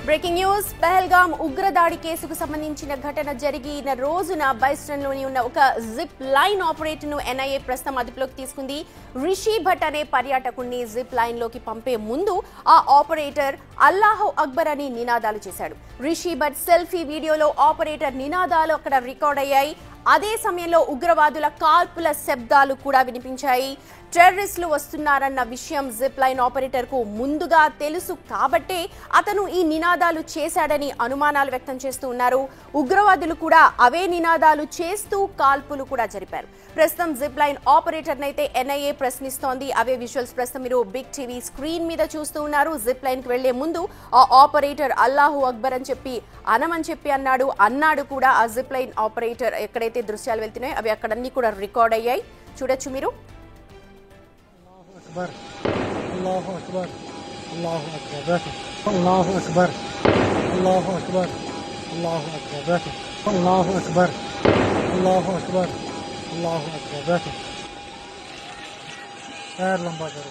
Breaking news Pahalgam ఉగ్రదాడి కేసుకు సంబంధించిన ఘటన జరిగిన రోజున బైస్టన్లోని ఉన్న ఒక జిప్ లైన్ ఆపరేటర్ను ఎన్ఐఏ ప్రస్తుతం అదుపులోకి తీసుకుంది. రిషి భట్ అనే పర్యాటకుడిని జిప్ లైన్లోకి పంపే ముందు ఆ ఆపరేటర్ అల్లాహు అక్బర్ అని నినాదాలు చేశాడు. రిషి భట్ సెల్ఫీ వీడియోలో ఆపరేటర్ నినాదాలు అక్కడ రికార్డ్ అయ్యాయి. అదే సమయంలో ఉగ్రవాదుల కాల్పుల శబ్దాలు కూడా వినిపించాయి. టెర్రరిస్టులు వస్తున్నారన్న విషయం జిప్ లైన్ ఆపరేటర్ కు ముందుగా తెలుసు కాబట్టే అతను ఈ నినాదాలు చేశాడని అనుమానాలు వ్యక్తం చేస్తూ ఉన్నారు. ఉగ్రవాదులు కూడా అవే నినాదాలు చేస్తూ కాల్పులు కూడా జరిపారు. ప్రస్తుతం జిప్ లైన్ ఆపరేటర్ నైతే ఎన్ఐఏ ప్రశ్నిస్తోంది. అవే విజువల్స్ ప్రస్తుతం మీరు బిగ్ టీవీ స్క్రీన్ మీద చూస్తూ ఉన్నారు. జిప్ లైన్ కి వెళ్లే ముందు ఆ ఆపరేటర్ అల్లాహు అక్బర్ అని చెప్పి అనమని చెప్పి అన్నాడు కూడా. ఆ జిప్ లైన్ ఆపరేటర్ ఎక్కడైతే దృశ్యాలు వెళ్తున్నాయో అవి అక్కడన్నీ కూడా రికార్డ్ అయ్యాయి. చూడొచ్చు మీరు. الله أكبر الله أكبر الله أكبر الله أكبر الله أكبر الله أكبر الله أكبر الله أكبر خير لمبا کرو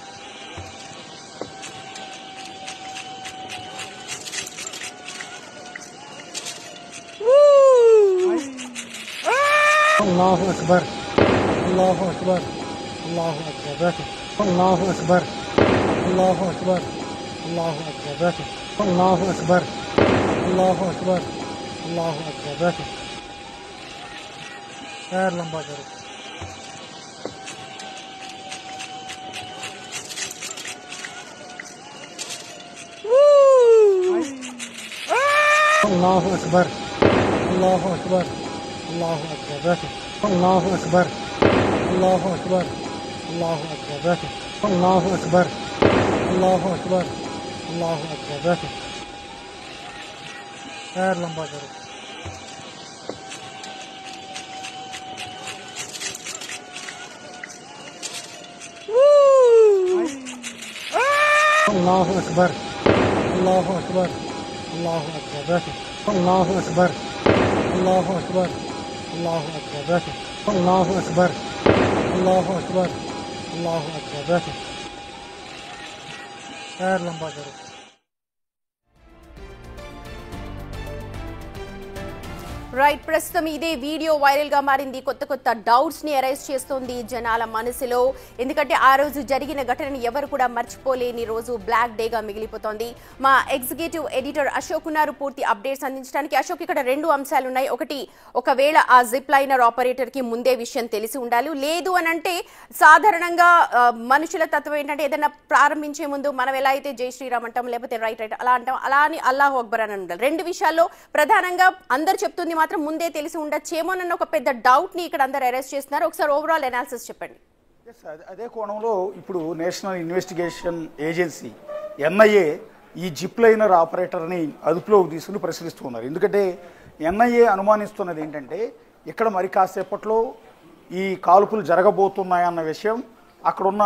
الله أكبر الله أكبر الله أكبر الله أكبر الله أكبر الله أكبر الله أكبر الله أكبر الله أكبر خير لمبا کرو الله أكبر الله أكبر الله أكبر الله أكبر الله أكبر الله أكبر الله أكبر الله أكبر الله أكبر خير لمبا کرو الله أكبر الله أكبر الله أكبر الله أكبر الله أكبر الله أكبر الله أكبر الله أكبر الله أكبر خير لمبا کرو రైట్. ప్రస్తుతం ఇదే వీడియో వైరల్ గా మారింది. కొత్త డౌట్స్ ని అరైజ్ చేస్తోంది జనాల మనసులో. ఎందుకంటే ఆ రోజు జరిగిన ఘటనని ఎవరు కూడా మర్చిపోలేని రోజు, బ్లాక్ డే గా మిగిలిపోతోంది. మా ఎగ్జిక్యూటివ్ ఎడిటర్ అశోక్ ఉన్నారు పూర్తి అప్డేట్స్ అందించడానికి. అశోక్, ఇక్కడ రెండు అంశాలు ఉన్నాయి. ఒకటి, ఒకవేళ ఆ జిప్ లైనర్ ఆపరేటర్ కి ముందే విషయం తెలిసి ఉండాలి. లేదు అని అంటే సాధారణంగా మనుషుల తత్వం ఏంటంటే ఏదైనా ప్రారంభించే ముందు మనం ఎలా అయితే జై శ్రీరామ్ అంటాం, లేకపోతే రైట్ అలా అంటాం, అలా అని అల్లాహు అక్బర్ అని ఉండాలి. రెండు విషయాల్లో ప్రధానంగా అందరు చెప్తుంది మాత్రం ముందే తెలిసి ఉండొచ్చేమోనన్న ఒక పెద్ద డౌట్ ని ఇక్కడ అందరు అరెస్ట్ చేస్తున్నారు. ఒకసారి ఓవరాల్ అనాలిసిస్ చెప్పండి. అదే కోణంలో ఇప్పుడు నేషనల్ ఇన్వెస్టిగేషన్ ఏజెన్సీ ఎన్ఐఏ ఈ జిప్ లైనర్ ఆపరేటర్ని అదుపులోకి తీసుకుని పరిశీలిస్తున్నారు. ఎందుకంటే ఎన్ఐఏ అనుమానిస్తున్నది ఏంటంటే ఇక్కడ మరి కాసేపట్లో ఈ కాల్పులు జరగబోతున్నాయన్న విషయం అక్కడున్న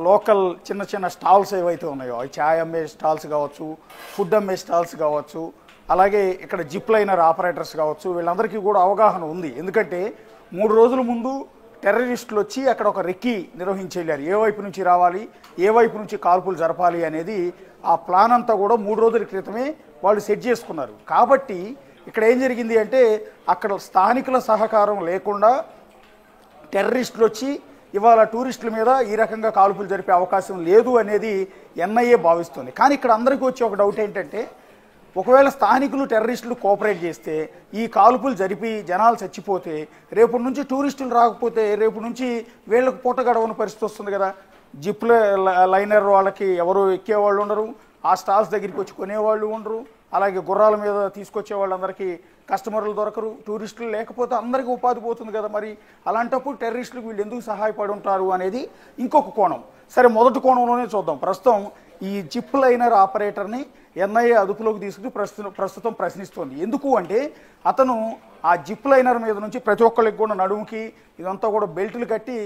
లోకల్ చిన్న స్టాల్స్ ఏవైతే ఉన్నాయో, ఛాయ్ అమ్మే స్టాల్స్ కావచ్చు, ఫుడ్ అమ్మే స్టాల్స్ కావచ్చు, అలాగే ఇక్కడ జిప్ లైనర్ ఆపరేటర్స్ కావచ్చు, వీళ్ళందరికీ కూడా అవగాహన ఉంది. ఎందుకంటే 3 రోజుల ముందు టెర్రరిస్టులు వచ్చి అక్కడ ఒక రెక్కి నిర్వహించి వెళ్ళారు. ఏ వైపు నుంచి రావాలి, ఏ వైపు నుంచి కాల్పులు జరపాలి అనేది ఆ ప్లాన్ అంతా కూడా 3 రోజుల క్రితమే వాళ్ళు సెట్ చేసుకున్నారు. కాబట్టి ఇక్కడ ఏం జరిగింది అంటే అక్కడ స్థానికుల సహకారం లేకుండా టెర్రరిస్టులు వచ్చి ఇవాళ టూరిస్టుల మీద ఈ రకంగా కాల్పులు జరిపే అవకాశం లేదు అనేది ఎన్ఐఏ భావిస్తుంది. కానీ ఇక్కడ అందరికీ వచ్చే ఒక డౌట్ ఏంటంటే ఒకవేళ స్థానికులు టెర్రరిస్టులు కోఆపరేట్ చేస్తే ఈ కాల్పులు జరిపి జనాలు చచ్చిపోతే రేపు నుంచి టూరిస్టులు రాకపోతే రేపు నుంచి వీళ్ళకు పూట గడవని పరిస్థితి వస్తుంది కదా. జిప్ లైనర్ వాళ్ళకి ఎవరు ఎక్కేవాళ్ళు ఉండరు, ఆ స్టాల్స్ దగ్గరికి వచ్చి కొనేవాళ్ళు ఉండరు, అలాగే గుర్రాల మీద తీసుకొచ్చే వాళ్ళందరికీ కస్టమర్లు దొరకరు, టూరిస్టులు లేకపోతే అందరికీ ఉపాధి పోతుంది కదా. మరి అలాంటప్పుడు టెర్రరిస్టులకు వీళ్ళు ఎందుకు సహాయపడి ఉంటారు అనేది ఇంకొక కోణం. సరే, మొదటి కోణంలోనే చూద్దాం. ప్రస్తుతం ఈ జిప్ లైనర్ ఆపరేటర్ని ఎన్ఐఏ అదుపులోకి తీసుకుని ప్రస్తుతం ప్రశ్నిస్తోంది. ఎందుకు అంటే అతను ఆ జిప్ లైనర్ మీద నుంచి ప్రతి ఒక్కరికి కూడా నడుముకి ఇదంతా కూడా బెల్టులు కట్టి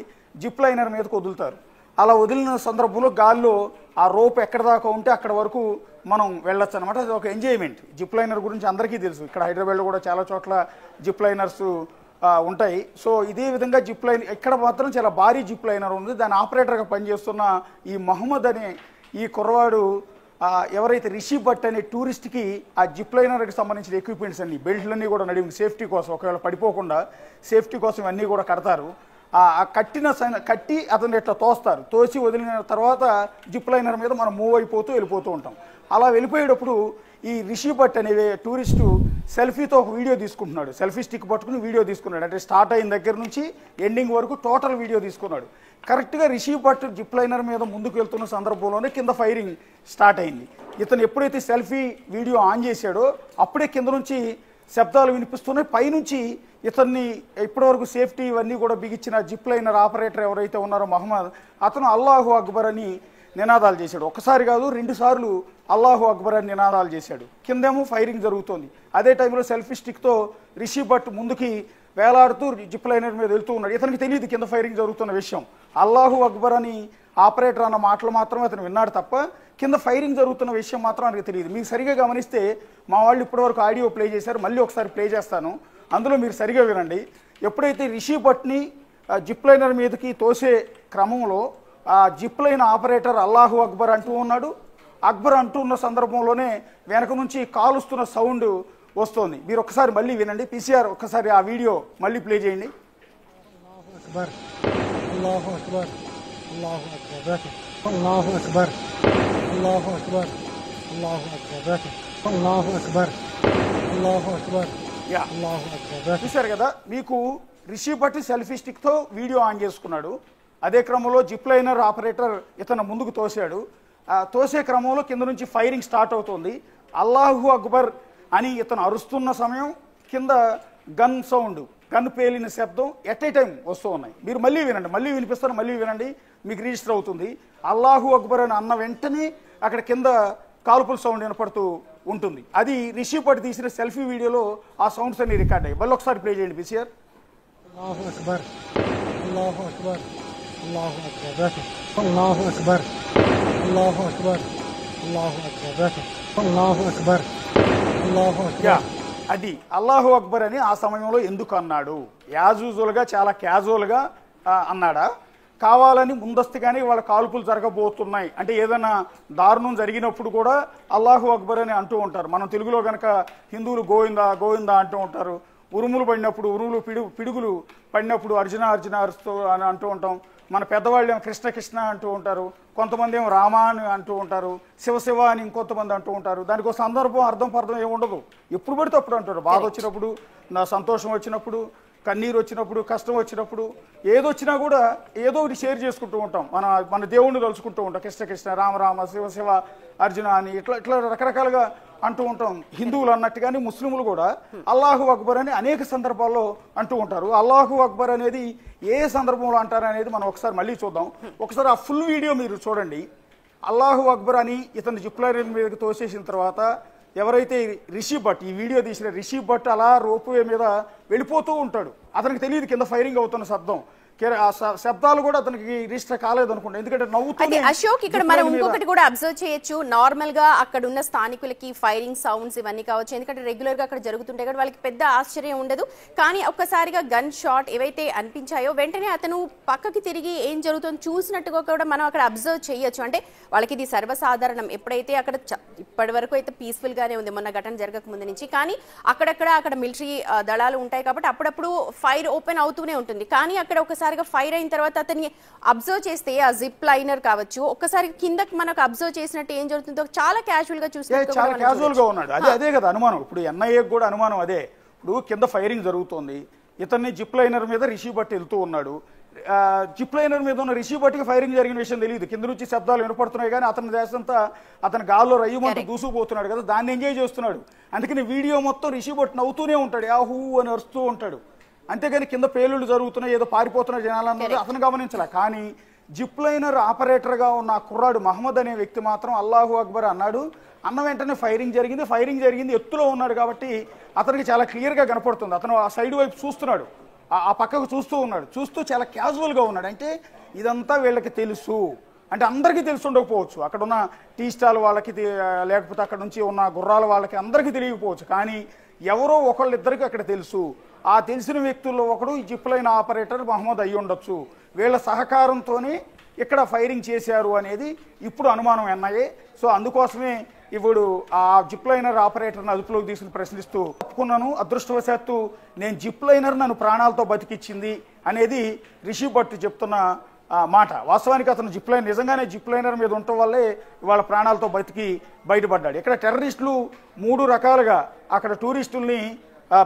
జిప్ లైనర్ మీదకి వదులుతారు. అలా వదిలిన సందర్భంలో గాల్లో ఆ రోప్ ఎక్కడ దాకా ఉంటే అక్కడ వరకు మనం వెళ్ళొచ్చు అనమాట. అది ఒక ఎంజాయ్మెంట్. జిప్ లైనర్ గురించి అందరికీ తెలుసు. ఇక్కడ హైదరాబాద్లో కూడా చాలా చోట్ల జిప్ లైనర్స్ ఉంటాయి. సో ఇదే విధంగా జిప్ లైన్ ఇక్కడ మాత్రం చాలా భారీ జిప్ లైనర్ ఉంది. దాని ఆపరేటర్గా పనిచేస్తున్న ఈ మహమ్మద్ అనే ఈ కుర్రవాడు ఎవరైతే రిషి భట్ అనే టూరిస్ట్కి ఆ జిప్ లైనర్కి సంబంధించిన ఎక్విప్మెంట్స్ అన్ని బెల్ట్లన్నీ కూడా నడిమి సేఫ్టీ కోసం, ఒకవేళ పడిపోకుండా సేఫ్టీ కోసం అన్నీ కూడా కడతారు. ఆ కట్టి అతను ఇట్లా తోస్తారు, తోసి వదిలిన తర్వాత జిప్ లైనర్ మీద మనం మూవ్ అయిపోతూ వెళ్ళిపోతూ ఉంటాం. అలా వెళ్ళిపోయేటప్పుడు ఈ రిషి భట్ అనే టూరిస్టు సెల్ఫీతో ఒక వీడియో తీసుకుంటున్నాడు. సెల్ఫీ స్టిక్ పట్టుకుని వీడియో తీసుకున్నాడు. అంటే స్టార్ట్ అయిన దగ్గర నుంచి ఎండింగ్ వరకు టోటల్ వీడియో తీసుకున్నాడు. కరెక్ట్గా రిషి భట్ జిప్ లైనర్ మీద ముందుకు వెళ్తున్న సందర్భంలోనే కింద ఫైరింగ్ స్టార్ట్ అయింది. ఇతను ఎప్పుడైతే సెల్ఫీ వీడియో ఆన్ చేశాడో అప్పుడే కింద నుంచి శబ్దాలు వినిపిస్తున్నాయి. పైనుంచి ఇతన్ని ఇప్పటివరకు సేఫ్టీ ఇవన్నీ కూడా బిగించిన జిప్ లైనర్ ఆపరేటర్ ఎవరైతే ఉన్నారో మహమ్మద్, అతను అల్లాహు అక్బర్ అని నినాదాలు చేశాడు. ఒకసారి కాదు 2 సార్లు అల్లాహు అక్బర్ అని నినాదాలు చేశాడు. కిందేమో ఫైరింగ్ జరుగుతోంది. అదే టైంలో సెల్ఫీ స్టిక్తో రిషి భట్ ముందుకి వేలాడుతూ జిప్ లైనర్ మీద వెళ్తూ ఉన్నాడు. ఇతనికి తెలియదు కింద ఫైరింగ్ జరుగుతున్న విషయం. అల్లాహు అక్బర్ అని ఆపరేటర్ అన్న మాటలు మాత్రమే అతను విన్నాడు తప్ప కింద ఫైరింగ్ జరుగుతున్న విషయం మాత్రం ఆయనకు తెలియదు. మీకు సరిగా గమనిస్తే మా వాళ్ళు ఇప్పటివరకు ఆడియో ప్లే చేశారు, మళ్ళీ ఒకసారి ప్లే చేస్తాను, అందులో మీరు సరిగా వినండి. ఎప్పుడైతే రిషి భట్ని జిప్ లైనర్ మీదకి తోసే క్రమంలో ఆ జిప్ లైన్ ఆపరేటర్ అల్లాహు అక్బర్ అంటూ ఉన్నాడు. అక్బర్ అంటూ ఉన్న సందర్భంలోనే వెనక నుంచి కాలుస్తున్న సౌండ్ వస్తుంది. మీరు ఒకసారి మళ్ళీ వినండి. పీసీఆర్ ఒక్కసారి ఆ వీడియో మళ్ళీ ప్లే చేయండి. అక్బర్ అల్లాహు అక్బర్ అల్లాహు అక్బర్ అల్లాహు అక్బర్ అల్లాహు అక్బర్ అల్లాహు అక్బర్ అల్లాహు అక్బర్ అల్లాహు అక్బర్ అల్లాహు అక్బర్. చూశారు కదా, మీకు రిషి భట్ సెల్ఫీ స్టిక్తో వీడియో ఆన్ చేసుకున్నాడు. అదే క్రమంలో జిప్ లైనర్ ఆపరేటర్ ఇతను ముందుకు తోశాడు. తోసే క్రమంలో కింద నుంచి ఫైరింగ్ స్టార్ట్ అవుతుంది. అల్లాహు అక్బర్ అని ఇతను అరుస్తున్న సమయం కింద గన్ సౌండ్, గన్ పేలిన శబ్దం ఎట్ ఏ టైం వస్తూ ఉన్నాయి. మీరు మళ్ళీ వినండి, మళ్ళీ వినిపిస్తాను, మళ్ళీ వినండి, మీకు రిజిస్టర్ అవుతుంది. అల్లాహు అక్బర్ అని అన్న వెంటనే అక్కడ కింద కాల్పుల సౌండ్ వినపడుతూ ఉంటుంది. అది రిషి భట్ తీసిన సెల్ఫీ వీడియోలో ఆ సౌండ్స్ అన్ని రికార్డ్ అయ్యాయి. మళ్ళీ ఒకసారి ప్లే చేయండి పీసీఆర్. అల్లాహు అక్బర్ అల్లాహు అక్బర్ అల్లాహు అక్బర్ అల్లాహు అక్బర్ అల్లాహు అక్బర్ అల్లాహు అక్బర్ అల్లాహు అక్బర్ అల్లాహు అక్బర్. అది అల్లాహు అక్బర్ అని ఆ సమయంలో ఎందుకు అన్నాడు? యాజ్ యూజువల్గా చాలా క్యాజువల్గా అన్నాడా, కావాలని ముందస్తుగానే వాళ్ళ కాల్పులు జరగబోతున్నాయి అంటే ఏదైనా దారుణం జరిగినప్పుడు కూడా అల్లాహు అక్బర్ అని అంటూ ఉంటారు. మనం తెలుగులో కనుక హిందువులు గోవిందా గోవిందా అంటూ ఉంటారు. ఉరుములు పడినప్పుడు, ఉరుములు పిడుగులు పడినప్పుడు అర్జున అర్జున అరుస్తూ అని అంటూ ఉంటాం. మన పెద్దవాళ్ళు ఏమో కృష్ణ కృష్ణ అంటూ ఉంటారు, కొంతమంది ఏమో రామ అని అంటూ ఉంటారు, శివ శివ అని ఇంకొంతమంది అంటూ ఉంటారు. దానికి ఒక సందర్భం అర్థం పర్థం ఏమి ఉండదు. ఎప్పుడు పడితే అప్పుడు అంటారు. బాధ వచ్చినప్పుడు, నా సంతోషం వచ్చినప్పుడు, కన్నీరు వచ్చినప్పుడు, కష్టం వచ్చినప్పుడు, ఏదొచ్చినా కూడా ఏదో ఒకటి షేర్ చేసుకుంటూ ఉంటాం. మన దేవుణ్ణి తలుచుకుంటూ ఉంటాం. కృష్ణ కృష్ణ, రామ రామ, శివ శివ, అర్జున అని ఇట్లా రకరకాలుగా అంటూ ఉంటాం. హిందువులు అన్నట్టుగానే ముస్లింలు కూడా అల్లాహు అక్బర్ అని అనేక సందర్భాల్లో అంటూ ఉంటారు. అల్లాహు అక్బర్ అనేది ఏ సందర్భంలో అంటారు అనేది మనం ఒకసారి మళ్ళీ చూద్దాం. ఒకసారి ఆ ఫుల్ వీడియో మీరు చూడండి. అల్లాహు అక్బర్ అని ఇతను జిప్ లైనర్ మీదకి తోసేసిన తర్వాత ఎవరైతే రిషి భట్ ఈ వీడియో తీసిన రిషి భట్ అలా రోప్వే మీద వెళ్ళిపోతూ ఉంటాడు. అతనికి తెలియదు కింద ఫైరింగ్ అవుతున్న శబ్దం, శబ్దాలు కూడా అతనికి రిజిస్టర్ కాలేదు అనుకుంటా. ఎందుకంటే నవ్వుతుంది. అశోక్, ఇక్కడ మనం ఇంకొకటి కూడా అబ్జర్వ్ చేయొచ్చు. నార్మల్ గా అక్కడ ఉన్న స్థానికులకి ఫైరింగ్ సౌండ్స్ ఇవన్నీ కావచ్చు, ఎందుకంటే రెగ్యులర్ గా అక్కడ జరుగుతుంటాయి కాబట్టి వాళ్ళకి పెద్ద ఆశ్చర్యం ఉండదు. కానీ ఒక్కసారిగా గన్ షాట్ ఏవైతే అనిపించాయో వెంటనే అతను పక్కకి తిరిగి ఏం జరుగుతుందో చూసినట్టుగా కూడా మనం అక్కడ అబ్జర్వ్ చేయొచ్చు. అంటే వాళ్ళకి ఇది సర్వసాధారణం. ఎప్పుడైతే అక్కడ ఇప్పటి వరకు అయితే పీస్ఫుల్ గానే ఉంది మొన్న ఘటన జరగక ముందు నుంచి, కానీ అక్కడ మిలిటరీ దళాలు ఉంటాయి కాబట్టి అప్పుడప్పుడు ఫైర్ ఓపెన్ అవుతూనే ఉంటుంది. కానీ అక్కడ ఒకసారిగా ఫైర్ అయిన తర్వాత అతన్ని అబ్జర్వ్ చేస్తే ఆ జిప్ లైనర్ కావచ్చు, ఒక్కసారి కిందకి మనకు అబ్జర్వ్ చేసినట్టు ఏం జరుగుతుందో చాలా క్యాజువల్ గా చూసినట్టు చాలా క్యాజువల్ గా ఉన్నాడు. అదే కదా అనుమానం. ఇప్పుడు ఎన్ఐఏకి కూడా అనుమానం అదే. ఇప్పుడు కింద ఫైరింగ్ జరుగుతోంది, ఇతన్ని జిప్ లైనర్ మీద రిషి భట్ వెళ్తూ ఉన్నాడు. జిప్ లైనర్ మీద ఉన్న రిషి భట్కి ఫైరింగ్ జరిగిన విషయం తెలియదు. కింద నుంచి శబ్దాలు వినపడుతున్నాయి కానీ అతని దేశంతా అతని గాల్లో రయ్యమంటూ దూసుకుపోతున్నాడు కదా, దాన్ని ఎంజాయ్ చేస్తున్నాడు. అందుకని వీడియో మొత్తం రిషి భట్ నవ్వుతూనే ఉంటాడు, యాహూ అని అరుస్తూ ఉంటాడు. అంతేగాని కింద పేలుళ్ళు జరుగుతున్నాయి, ఏదో పారిపోతున్న జనాలన్నది అతను గమనించలే. కానీ జిప్ లైనర్ ఆపరేటర్గా ఉన్న కుర్రాడు మహమ్మద్ అనే వ్యక్తి మాత్రం అల్లాహు అక్బర్ అన్నాడు. అన్న వెంటనే ఫైరింగ్ జరిగింది. ఎత్తులో ఉన్నాడు కాబట్టి అతనికి చాలా క్లియర్గా కనపడుతుంది. అతను ఆ సైడ్ వైపు చూస్తున్నాడు, ఆ పక్కకు చూస్తూ ఉన్నాడు. చూస్తూ చాలా క్యాజువల్గా ఉన్నాడు. అంటే ఇదంతా వీళ్ళకి తెలుసు. అంటే అందరికీ తెలిసి ఉండకపోవచ్చు, అక్కడ ఉన్న టీ స్టాల్ వాళ్ళకి, లేకపోతే అక్కడ నుంచి ఉన్న గుర్రాల వాళ్ళకి అందరికీ తెలియకపోవచ్చు. కానీ ఎవరో ఒకళ్ళిద్దరికి అక్కడ తెలుసు. ఆ తెలిసిన వ్యక్తుల్లో ఒకడు ఈ జిప్ లైన్ ఆపరేటర్ మహమ్మద్ అయ్యి ఉండొచ్చు. వీళ్ళ సహకారంతోనే ఇక్కడ ఫైరింగ్ చేశారు అనేది ఇప్పుడు అనుమానం ఎన్ఐఏ. సో అందుకోసమే ఇప్పుడు ఆ జిప్ లైనర్ ఆపరేటర్ని అదుపులోకి తీసుకుని ప్రశ్నిస్తూ ఒప్పుకున్నాను, అదృష్టవశాత్తు నేను జిప్ లైనర్ నన్ను ప్రాణాలతో బతికిచ్చింది అనేది రిషి భట్ చెప్తున్న మాట. వాస్తవానికి అతను జిప్ లైనర్ నిజంగానే జిప్ లైనర్ మీద ఉండటం వల్లే ఇవాళ ప్రాణాలతో బతికి బయటపడ్డాడు. ఇక్కడ టెర్రరిస్టులు 3 రకాలుగా అక్కడ టూరిస్టుల్ని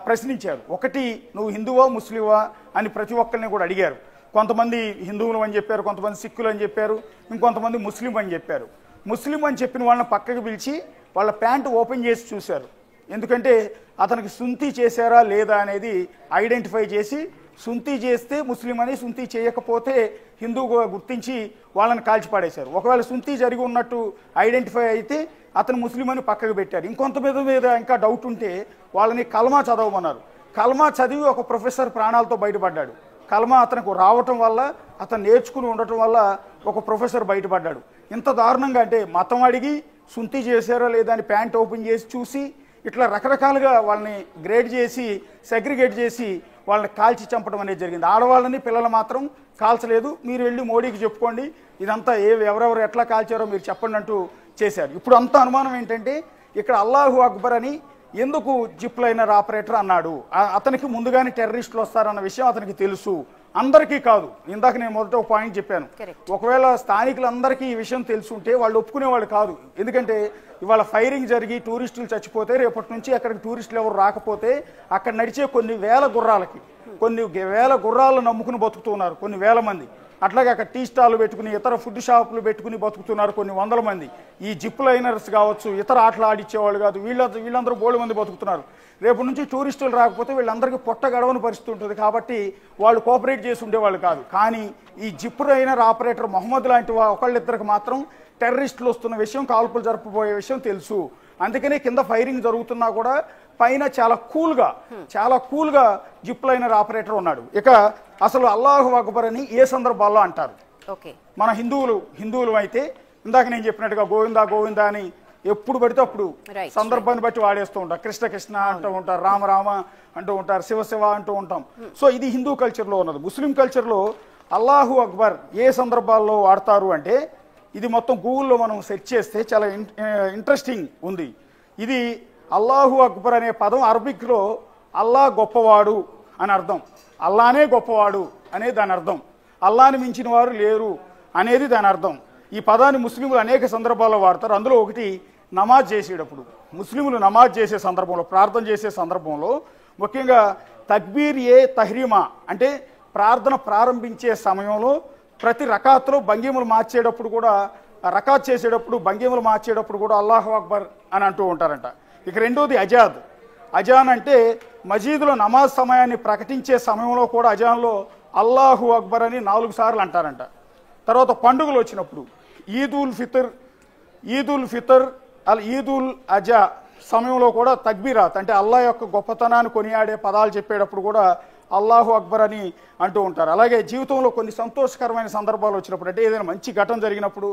ప్రశ్నించారు. ఒకటి, నువ్వు హిందువా ముస్లిమా అని ప్రతి ఒక్కరిని కూడా అడిగారు. కొంతమంది హిందువులు అని చెప్పారు, కొంతమంది సిక్కులు అని చెప్పారు, ఇంకొంతమంది ముస్లిం అని చెప్పారు. ముస్లిం అని చెప్పిన వాళ్ళని పక్కకు పిలిచి వాళ్ళ ప్యాంటు ఓపెన్ చేసి చూశారు. ఎందుకంటే అతనికి సుంతి చేశారా లేదా అనేది ఐడెంటిఫై చేసి సుంతి చేస్తే ముస్లిం అని, సుంతి చేయకపోతే హిందువుగా గుర్తించి వాళ్ళని కాల్చిపాడేశారు. ఒకవేళ సుంతి జరిగి ఉన్నట్టు ఐడెంటిఫై అయితే అతను ముస్లిం అని పక్కకు పెట్టారు. ఇంకొంత మీద ఇంకా డౌట్ ఉంటే వాళ్ళని కల్మా చదవమన్నారు. కల్మా చదివి ఒక ప్రొఫెసర్ ప్రాణాలతో బయటపడ్డాడు. కల్మా అతనికి రావటం వల్ల, అతను నేర్చుకుని ఉండటం వల్ల ఒక ప్రొఫెసర్ బయటపడ్డాడు. ఇంత దారుణంగా అంటే మతం అడిగి సుంతి చేశారో లేదా అని ప్యాంట్ ఓపెన్ చేసి చూసి ఇట్లా రకరకాలుగా వాళ్ళని గ్రేడ్ చేసి సెగ్రిగేట్ చేసి వాళ్ళని కాల్చి చంపడం అనేది జరిగింది. ఆడవాళ్ళని పిల్లలు మాత్రం కాల్చలేదు. మీరు వెళ్ళి మోడీకి చెప్పుకోండి, ఇదంతా ఎవరెవరు ఎట్లా కాల్చారో మీరు చెప్పండి అంటూ చేశారు. ఇప్పుడు అంత అనుమానం ఏంటంటే ఇక్కడ అల్లాహు అక్బర్ అని ఎందుకు జిప్ లైనర్ ఆపరేటర్ అన్నాడు. అతనికి ముందుగానే టెర్రరిస్టులు వస్తారన్న విషయం అతనికి తెలుసు, అందరికీ కాదు. ఇందాక నేను మొదట ఒక పాయింట్ చెప్పాను, ఒకవేళ స్థానికులందరికీ ఈ విషయం తెలుసుంటే వాళ్ళు ఒప్పుకునేవాళ్ళు కాదు. ఎందుకంటే ఇవాళ ఫైరింగ్ జరిగి టూరిస్టులు చచ్చిపోతే రేపటి నుంచి అక్కడికి టూరిస్టులు ఎవరు రాకపోతే అక్కడ నడిచే కొన్ని వేల గుర్రాలను నమ్ముకుని బతుకుతున్నారు కొన్ని వేల మంది. అట్లాగే అక్కడ టీ స్టాల్ పెట్టుకుని ఇతర ఫుడ్ షాపులు పెట్టుకుని బతుకుతున్నారు కొన్ని వందల మంది. ఈ జిప్ లైనర్స్ కావచ్చు, ఇతర ఆటలు ఆడిచ్చేవాళ్ళు కాదు, వీళ్ళందరూ బోళ్ళు మంది బతుకుతున్నారు. రేపు నుంచి టూరిస్టులు రాకపోతే వీళ్ళందరికీ పొట్ట గడవని పరిస్థితి ఉంటుంది. కాబట్టి వాళ్ళు కోఆపరేట్ చేసి ఉండేవాళ్ళు కాదు. కానీ ఈ జిప్ లైనర్ ఆపరేటర్ మొహమ్మద్ లాంటి ఒకళ్ళిద్దరికి మాత్రం టెర్రరిస్టులు వస్తున్న విషయం, కాల్పులు జరపబోయే విషయం తెలుసు. అందుకనే కింద ఫైరింగ్ జరుగుతున్నా కూడా పైన చాలా కూల్గా జిప్ లైనర్ ఆపరేటర్ ఉన్నాడు. ఇక అసలు అల్లాహు అక్బర్ అని ఏ సందర్భాల్లో అంటారు? మన హిందువులు అయితే ఇందాక నేను చెప్పినట్టుగా గోవిందా గోవిందా అని ఎప్పుడు పడితే అప్పుడు సందర్భాన్ని బట్టి వాడేస్తూ ఉంటారు. కృష్ణ కృష్ణ అంటూ ఉంటారు, రామ రామ అంటూ ఉంటారు, శివ శివ అంటూ ఉంటాం. సో ఇది హిందూ కల్చర్లో ఉన్నది. ముస్లిం కల్చర్లో అల్లాహు అక్బర్ ఏ సందర్భాల్లో వాడతారు అంటే ఇది మొత్తం గూగుల్లో మనం సెర్చ్ చేస్తే చాలా ఇంట్రెస్టింగ్ ఉంది. ఇది అల్లాహు అక్బర్ అనే పదం అరబిక్లో అల్లా గొప్పవాడు అని అర్థం, అల్లానే గొప్పవాడు అనేది దాని అర్థం, అల్లాని మించిన వారు లేరు అనేది దాని అర్థం. ఈ పదాన్ని ముస్లింలు అనేక సందర్భాల్లో వాడతారు. అందులో ఒకటి నమాజ్ చేసేటప్పుడు. ముస్లింలు నమాజ్ చేసే సందర్భంలో, ప్రార్థన చేసే సందర్భంలో ముఖ్యంగా తక్బీర్ ఏ తహ్రీమా అంటే ప్రార్థన ప్రారంభించే సమయంలో ప్రతి రకాత్లో భంగిమలు మార్చేటప్పుడు కూడా, రకాత్ చేసేటప్పుడు భంగిమలు మార్చేటప్పుడు కూడా అల్లాహు అక్బర్ అని అంటూ ఉంటారంట. ఇక రెండోది అజాన్ అంటే మజీదులో నమాజ్ సమయాన్ని ప్రకటించే సమయంలో కూడా అజాన్లో అల్లాహు అక్బర్ అని 4 సార్లు అంటారంట. తర్వాత పండుగలు వచ్చినప్పుడు ఈద్ ఉల్ ఫితర్ ఈద్ ఉల్ అజా సమయంలో కూడా తక్బీరాత్ అంటే అల్లా యొక్క గొప్పతనాన్ని కొనియాడే పదాలు చెప్పేటప్పుడు కూడా అల్లాహు అక్బర్ అని అంటూ ఉంటారు. అలాగే జీవితంలో కొన్ని సంతోషకరమైన సందర్భాలు వచ్చినప్పుడు అంటే ఏదైనా మంచి ఘటన జరిగినప్పుడు,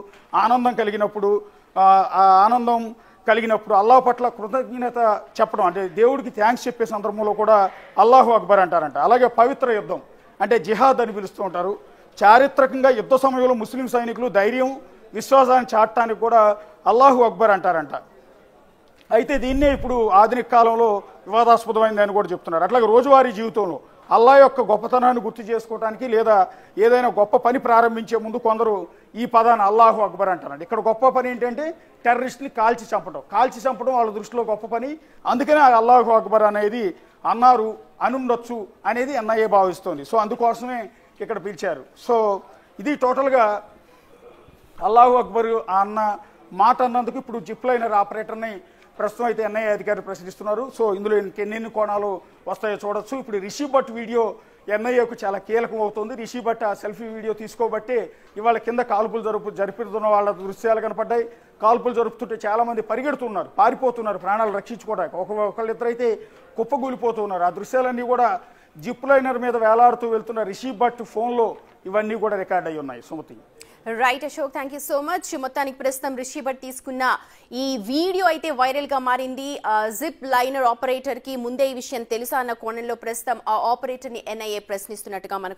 ఆనందం కలిగినప్పుడు అల్లాహ్ పట్ల కృతజ్ఞత చెప్పడం అంటే దేవుడికి థ్యాంక్స్ చెప్పే సందర్భంలో కూడా అల్లాహు అక్బర్ అంటారంట. అలాగే పవిత్ర యుద్ధం అంటే జిహాద్ అని పిలుస్తూ ఉంటారు. చారిత్రకంగా యుద్ధ సమయంలో ముస్లిం సైనికులు ధైర్యం, విశ్వాసాన్ని చాటడానికి కూడా అల్లాహు అక్బర్ అంటారంట. అయితే దీన్నే ఇప్పుడు ఆధునిక కాలంలో వివాదాస్పదమైందని కూడా చెప్తున్నారు. అట్లాగే రోజువారీ జీవితంలో అల్లా యొక్క గొప్పతనాన్ని గుర్తు చేసుకోవడానికి లేదా ఏదైనా గొప్ప పని ప్రారంభించే ముందు కొందరు ఈ పదాన్ని అల్లాహు అక్బర్ అంటారండి. ఇక్కడ గొప్ప పని ఏంటంటే టెర్రరిస్ట్ని కాల్చి చంపడం వాళ్ళ దృష్టిలో గొప్ప పని. అందుకనే అల్లాహు అక్బర్ అనేది అనుండొచ్చు అనేది ఎన్ఐఏ భావిస్తోంది. సో అందుకోసమే ఇక్కడ పిలిచారు. సో ఇది టోటల్గా అల్లాహు అక్బర్ అన్న మాట అన్నందుకు ఇప్పుడు జిప్ లైనర్ ఆపరేటర్ని ప్రస్తుతం అయితే ఎన్ఐఏ అధికారులు ప్రశ్నిస్తున్నారు. సో ఇందులో ఎన్ని కోణాలు వస్తాయో చూడొచ్చు. ఇప్పుడు రిషి భట్ వీడియో ఎన్ఐఏకు చాలా కీలకం అవుతుంది. రిషి భట్ ఆ సెల్ఫీ వీడియో తీసుకోబట్టే ఇవాళ కింద కాల్పులు జరిపిస్తున్న వాళ్ళ దృశ్యాలు కనపడ్డాయి. కాల్పులు జరుపుతుంటే చాలామంది పరిగెడుతున్నారు, పారిపోతున్నారు ప్రాణాలు రక్షించుకోవడానికి. ఒకళ్ళిద్దరైతే కుప్పగూలిపోతున్నారు. ఆ దృశ్యాలన్నీ కూడా జిప్ లైనర్ మీద వేలాడుతూ వెళ్తున్న రిషి భట్ ఫోన్లో ఇవన్నీ కూడా రికార్డ్ అయ్యి ఉన్నాయి. Sumathi. Right Ashok, thank you so much. మొత్తానికి ప్రస్తుతం రిషి భట్ తీసుకున్న ఈ వీడియో అయితే వైరల్ గా మారింది. జిప్ లైనర్ ఆపరేటర్ కి ముందే ఈ విషయం తెలుసా అన్న కోణంలో ప్రస్తుతం ఆ ఆపరేటర్ ని ఎన్ఐఏ ప్రశ్నిస్తున్నట్టుగా మనకు